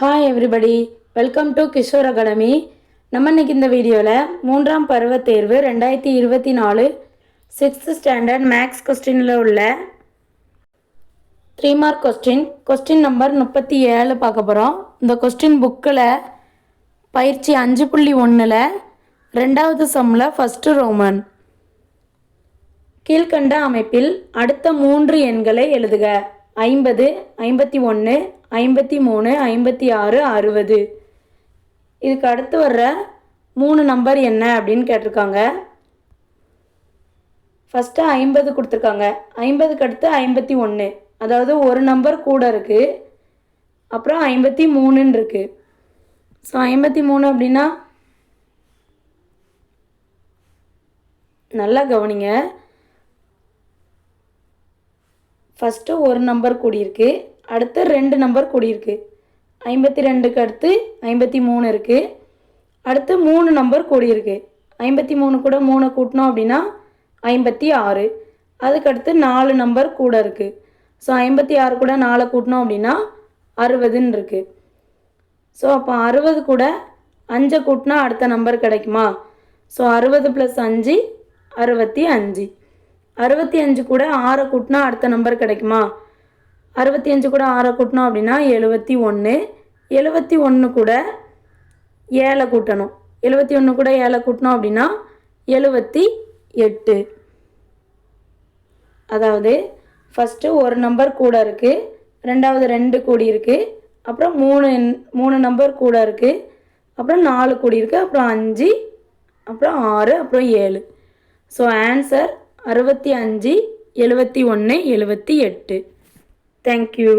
Hi everybody, welcome to Kishore academy. நம்ம இன்னைக்கு இந்த வீடியோவில் 3ஆம் பருவ தேர்வு 2024 6th ஸ்டாண்டர்ட் மேக்ஸ் கொஸ்டினில் உள்ள 3 மார்க் கொஸ்டின் நம்பர் 37 பார்க்க போகிறோம். இந்த கொஸ்டின் புக்கில் பயிற்சி 5.1ல் 2வது சம்மில் ஃபஸ்ட்டு ரோமன். கீழ்கண்ட அமைப்பில் அடுத்த 3 எண்களை எழுதுக. 50, 51, 53, 56, 60. இதுக்கு அடுத்து வர்ற 3 நம்பர் என்ன அப்படின்னு கேட்டிருக்காங்க. ஃபஸ்ட்டு 50 கொடுத்துருக்காங்க. 50க்கு அடுத்து 51, அதாவது ஒரு நம்பர் கூட இருக்குது. அப்புறம் 53ன்னு இருக்குது. ஸோ 53 அப்படின்னா நல்லா கவனிங்க. ஃபஸ்ட்டு ஒரு நம்பர் கூடியிருக்கு, அடுத்து 2 நம்பர் கூடியிருக்கு. 52க்கு அடுத்து 53 இருக்குது, அடுத்து 3 நம்பர் கூடியிருக்கு. 53 கூட 3 கூட்டினோம் அப்படின்னா 56. அதுக்கடுத்து 4 நம்பர் கூட இருக்குது. ஸோ 56 கூட 4 கூட்டினோம் அப்படின்னா 60ன்னு இருக்குது. ஸோ அப்போ 60 கூட 5 கூட்டினா அடுத்த நம்பர் கிடைக்குமா? ஸோ 60 + 5 65. 65 கூட 6 கூட்டினா அடுத்த நம்பர் கிடைக்குமா? 65 கூட 6 கூட்டினோம் அப்படின்னா 71. 71 கூட 7 கூட்டணும். 71 கூட 7 கூட்டினோம் அப்படின்னா 78. அதாவது ஃபஸ்ட்டு ஒரு நம்பர் கூட இருக்குது, ரெண்டாவது 2 கூடி இருக்குது, அப்புறம் 3 நம்பர் கூட இருக்குது, அப்புறம் 4 கூடி இருக்குது, அப்புறம் 5, அப்புறம் 6, அப்புறம் 7. So answer 65, 71, 78. தேங்க்யூ.